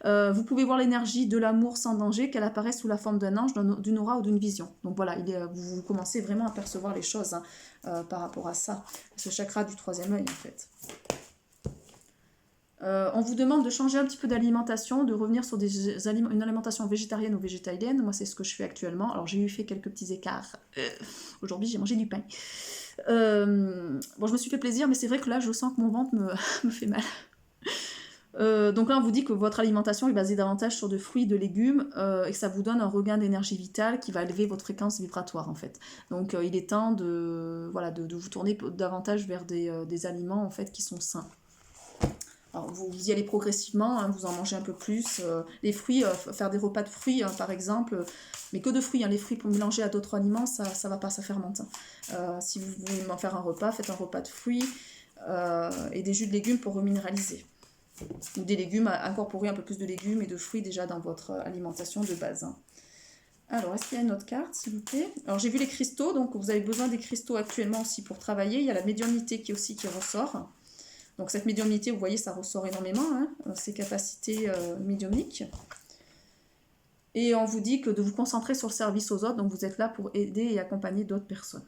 Vous pouvez voir l'énergie de l'amour sans danger, qu'elle apparaît sous la forme d'un ange, d'une aura ou d'une vision. Donc voilà, vous commencez vraiment à percevoir les choses par rapport à ça, ce chakra du troisième œil en fait. On vous demande de changer un petit peu d'alimentation, de revenir sur une alimentation végétarienne ou végétalienne. Moi, c'est ce que je fais actuellement. Alors, j'ai eu fait quelques petits écarts. Aujourd'hui, j'ai mangé du pain. Bon, je me suis fait plaisir, mais c'est vrai que là, je sens que mon ventre me fait mal. Donc là, on vous dit que votre alimentation est basée davantage sur de fruits, de légumes, et que ça vous donne un regain d'énergie vitale qui va élever votre fréquence vibratoire, en fait. Donc, il est temps de vous tourner davantage vers des aliments, en fait, qui sont sains. Alors, vous y allez progressivement, hein, vous en mangez un peu plus. Les fruits, faire des repas de fruits, hein, par exemple, mais que de fruits. Hein, les fruits pour mélanger à d'autres aliments, ça va pas, ça fermente. Si vous voulez m'en faire un repas, faites un repas de fruits et des jus de légumes pour reminéraliser. Ou des légumes, incorporer un peu plus de légumes et de fruits déjà dans votre alimentation de base. Hein. Alors, est-ce qu'il y a une autre carte, s'il vous plaît? Alors, j'ai vu les cristaux, donc vous avez besoin des cristaux actuellement aussi pour travailler. Il y a la médiumnité qui ressort. Donc cette médiumnité, vous voyez, ça ressort énormément, hein, ces capacités médiumniques. Et on vous dit que de vous concentrer sur le service aux autres, donc vous êtes là pour aider et accompagner d'autres personnes.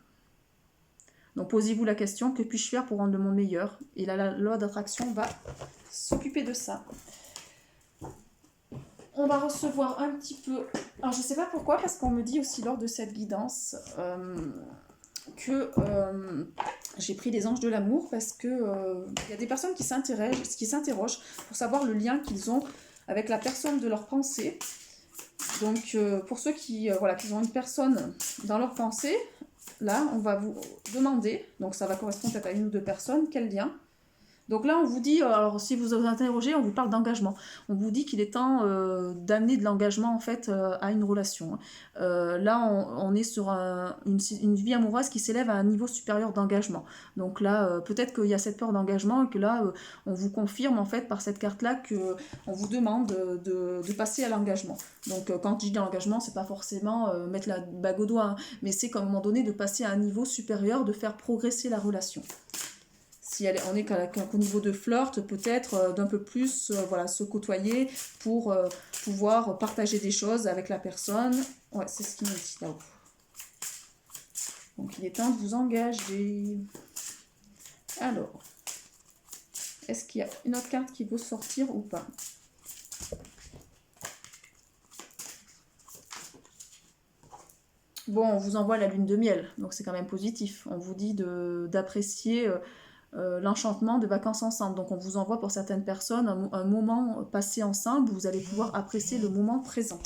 Donc posez-vous la question, que puis-je faire pour rendre le monde meilleur? Et là, la loi d'attraction va s'occuper de ça. On va recevoir un petit peu... Alors je ne sais pas pourquoi, parce qu'on me dit aussi lors de cette guidance... que j'ai pris les anges de l'amour parce que y a des personnes qui s'interrogent pour savoir le lien qu'ils ont avec la personne de leur pensée. Donc pour ceux qui ont une personne dans leur pensée, là on va vous demander, donc ça va correspondre peut-être à une ou deux personnes, quel lien. Donc là, on vous dit, alors si vous vous interrogez, on vous parle d'engagement. On vous dit qu'il est temps d'amener de l'engagement en fait à une relation. Là, on est sur une vie amoureuse qui s'élève à un niveau supérieur d'engagement. Donc là, peut-être qu'il y a cette peur d'engagement et que là, on vous confirme en fait par cette carte-là qu'on vous demande de passer à l'engagement. Donc quand je dis l'engagement, c'est pas forcément mettre la bague au doigt, hein, mais c'est qu'à un moment donné de passer à un niveau supérieur, de faire progresser la relation. Si on est qu'au niveau de flirt, peut-être d'un peu plus se côtoyer pour pouvoir partager des choses avec la personne. Ouais, c'est ce qu'il me dit là-haut. Donc il est temps de vous engager. Alors, est-ce qu'il y a une autre carte qui veut sortir ou pas? Bon, on vous envoie la lune de miel, donc c'est quand même positif. On vous dit d'apprécier... l'enchantement de vacances ensemble. Donc on vous envoie pour certaines personnes un moment passé ensemble, vous allez pouvoir apprécier le moment présent.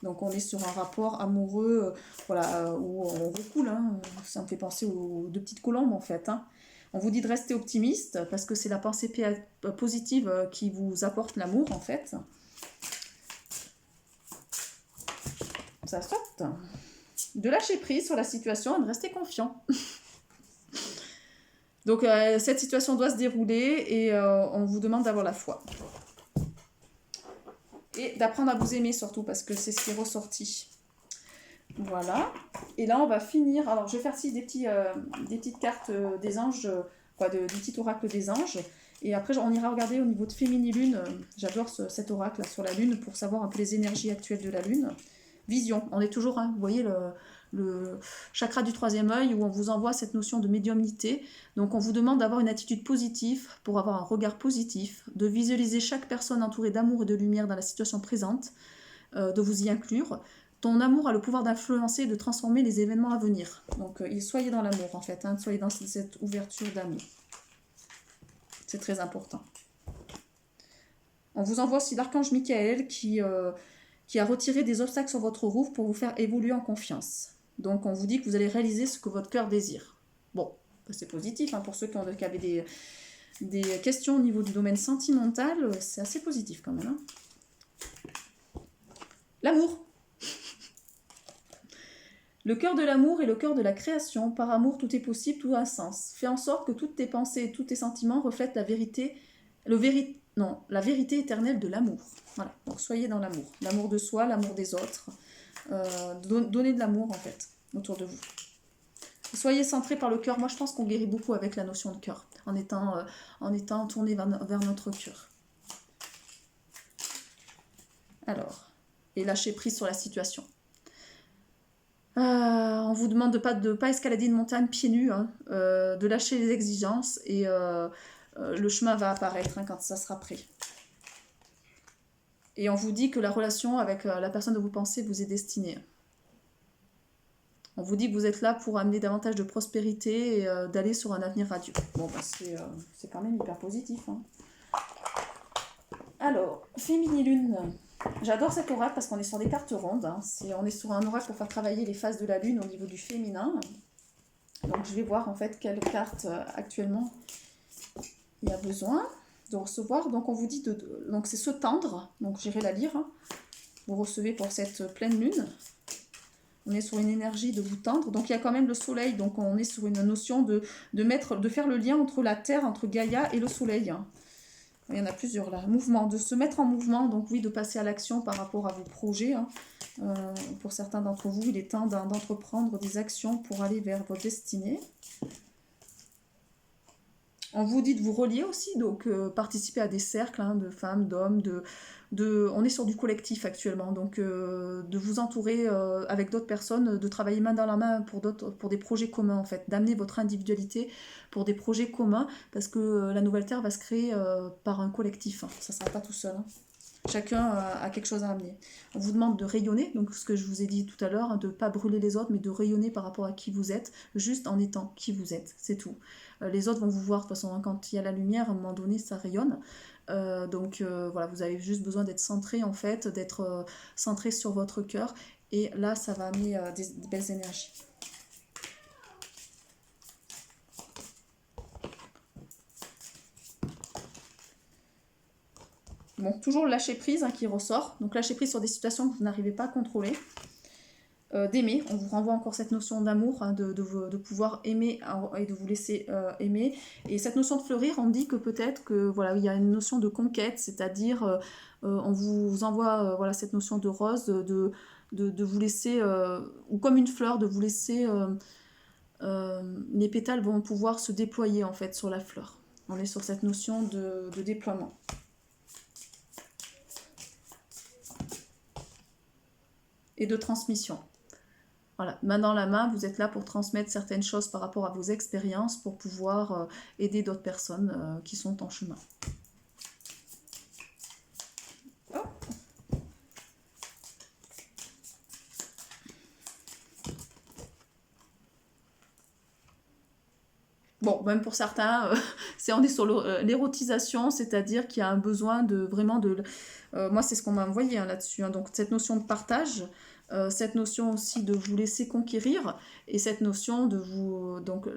Donc on est sur un rapport amoureux où on recoule, hein. Ça me fait penser aux deux petites colombes en fait. Hein. On vous dit de rester optimiste parce que c'est la pensée positive qui vous apporte l'amour en fait. ça sorte. De lâcher prise sur la situation et de rester confiant. Donc, cette situation doit se dérouler et on vous demande d'avoir la foi. Et d'apprendre à vous aimer surtout, parce que c'est ce qui est ressorti. Voilà. Et là, on va finir. Alors, je vais faire ici des petites cartes des anges, du petit oracle des anges. Et après, on ira regarder au niveau de Féminilune. J'adore cet oracle là, sur la Lune pour savoir un peu les énergies actuelles de la Lune. Vision. On est toujours, vous voyez, le chakra du troisième œil où on vous envoie cette notion de médiumnité. Donc, on vous demande d'avoir une attitude positive pour avoir un regard positif, de visualiser chaque personne entourée d'amour et de lumière dans la situation présente, de vous y inclure. Ton amour a le pouvoir d'influencer et de transformer les événements à venir. Donc, soyez dans l'amour, en fait. Soyez dans cette ouverture d'amour. C'est très important. On vous envoie aussi l'archange Michael qui a retiré des obstacles sur votre route pour vous faire évoluer en confiance. Donc, on vous dit que vous allez réaliser ce que votre cœur désire. Bon, c'est positif. Pour ceux qui avaient des questions au niveau du domaine sentimental, c'est assez positif quand même. L'amour. Le cœur de l'amour est le cœur de la création. Par amour, tout est possible, tout a un sens. Fais en sorte que toutes tes pensées et tous tes sentiments reflètent la vérité éternelle de l'amour. Voilà, donc soyez dans l'amour. L'amour de soi, l'amour des autres. Donnez de l'amour, en fait, autour de vous. Soyez centrés par le cœur. Moi, je pense qu'on guérit beaucoup avec la notion de cœur, en étant tourné vers notre cœur. Alors, et lâchez prise sur la situation. On vous demande de pas escalader une montagne pieds nus, de lâcher les exigences et le chemin va apparaître quand ça sera prêt. Et on vous dit que la relation avec la personne dont vous pensez vous est destinée. On vous dit que vous êtes là pour amener davantage de prospérité et d'aller sur un avenir radieux. Bon, c'est quand même hyper positif. Alors, Féminilune. J'adore cet oracle parce qu'on est sur des cartes rondes. On est sur un oracle pour faire travailler les phases de la Lune au niveau du féminin. Donc, je vais voir en fait quelle carte actuellement il y a besoin de recevoir. Donc, on vous dit donc c'est se tendre. Donc, j'irai la lire. Vous recevez pour cette pleine lune. On est sur une énergie de vous tendre. Donc, il y a quand même le soleil. Donc, on est sur une notion de faire le lien entre la Terre, entre Gaïa et le soleil. Il y en a plusieurs là. Mouvement, de se mettre en mouvement. Donc, oui, de passer à l'action par rapport à vos projets. Pour certains d'entre vous, il est temps d'entreprendre des actions pour aller vers votre destinée. On vous dit de vous relier aussi, donc participer à des cercles de femmes, d'hommes, on est sur du collectif actuellement, donc de vous entourer avec d'autres personnes, de travailler main dans la main pour des projets communs en fait, d'amener votre individualité pour des projets communs, parce que la nouvelle Terre va se créer par un collectif, ça ne sera pas tout seul. Chacun a quelque chose à amener. On vous demande de rayonner, donc ce que je vous ai dit tout à l'heure, de ne pas brûler les autres, mais de rayonner par rapport à qui vous êtes, juste en étant qui vous êtes, c'est tout. Les autres vont vous voir, de toute façon, quand il y a la lumière, à un moment donné, ça rayonne. Voilà, vous avez juste besoin d'être centré, en fait, d'être centré sur votre cœur, et là, ça va amener des belles énergies. Bon, toujours le lâcher prise qui ressort. Donc lâcher prise sur des situations que vous n'arrivez pas à contrôler. D'aimer, on vous renvoie encore cette notion d'amour, de pouvoir aimer et de vous laisser aimer. Et cette notion de fleurir, on dit que peut-être que voilà, il y a une notion de conquête, c'est-à-dire on vous envoie voilà, cette notion de rose, de vous laisser, ou comme une fleur, de vous laisser, les pétales vont pouvoir se déployer en fait sur la fleur. On est sur cette notion de déploiement. Et de transmission. Voilà, main dans la main, vous êtes là pour transmettre certaines choses par rapport à vos expériences pour pouvoir aider d'autres personnes qui sont en chemin. Oh. Bon, même pour certains, on est sur l'érotisation, c'est-à-dire qu'il y a un besoin de vraiment de... moi, c'est ce qu'on m'a envoyé là-dessus. Donc, cette notion de partage, cette notion aussi de vous laisser conquérir, et cette notion de vous... Donc,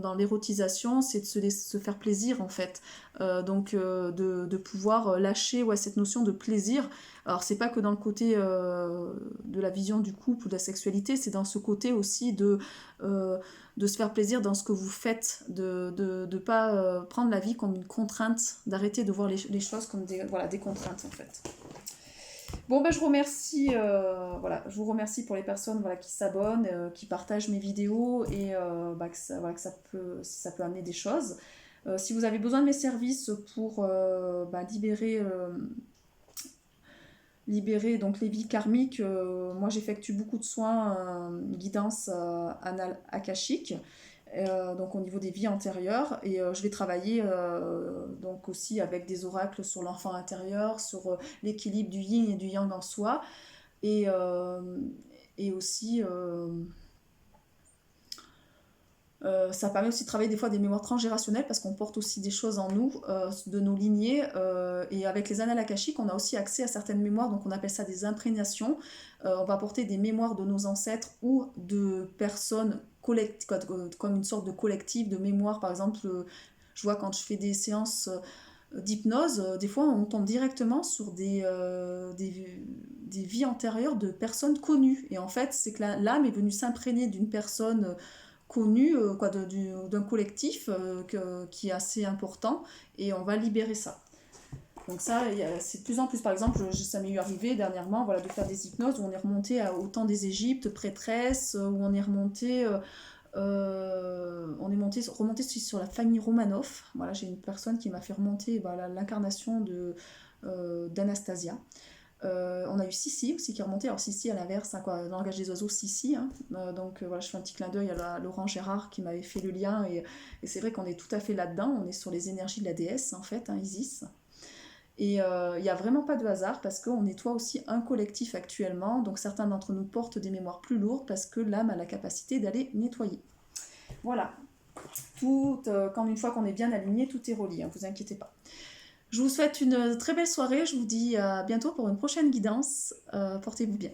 dans l'érotisation, c'est de se faire plaisir, en fait. De pouvoir lâcher cette notion de plaisir. Alors, c'est pas que dans le côté de la vision du couple ou de la sexualité, c'est dans ce côté aussi de se faire plaisir dans ce que vous faites, de ne pas prendre la vie comme une contrainte, d'arrêter de voir les choses comme des contraintes, en fait. Bon, ben, je remercie, je vous remercie pour les personnes qui s'abonnent, qui partagent mes vidéos et que ça peut amener des choses. Si vous avez besoin de mes services pour libérer donc les vies karmiques, moi j'effectue beaucoup de soins, guidance anal akashique. Donc au niveau des vies antérieures, et je vais travailler donc aussi avec des oracles sur l'enfant intérieur, sur l'équilibre du yin et du yang en soi, et aussi ça permet aussi de travailler des fois des mémoires transgénérationnelles parce qu'on porte aussi des choses en nous, de nos lignées, et avec les annales akashiques on a aussi accès à certaines mémoires, donc on appelle ça des imprégnations. On va porter des mémoires de nos ancêtres ou de personnes comme une sorte de collectif de mémoire. Par exemple, je vois quand je fais des séances d'hypnose, des fois on tombe directement sur des vies antérieures de personnes connues, et en fait c'est que l'âme est venue s'imprégner d'une personne connue, d'un collectif qui est assez important, et on va libérer ça. Donc ça, c'est de plus en plus. Par exemple, ça m'est arrivé dernièrement de faire des hypnoses où on est remonté au temps des Égyptes, prêtresses, où on est remonté remonté sur la famille Romanov. Voilà, j'ai une personne qui m'a fait remonter l'incarnation d'Anastasia. On a eu Sissi aussi qui est remonté. Alors Sissi à l'inverse, dans le langage des oiseaux, Sissi. Je fais un petit clin d'œil à Laurent Gérard qui m'avait fait le lien. Et c'est vrai qu'on est tout à fait là-dedans. On est sur les énergies de la déesse, en fait, Isis. Et il n'y a vraiment pas de hasard parce qu'on nettoie aussi un collectif actuellement. Donc certains d'entre nous portent des mémoires plus lourdes parce que l'âme a la capacité d'aller nettoyer. Voilà. Quand une fois qu'on est bien aligné, tout est relié, vous inquiétez pas. Je vous souhaite une très belle soirée. Je vous dis à bientôt pour une prochaine guidance. Portez-vous bien.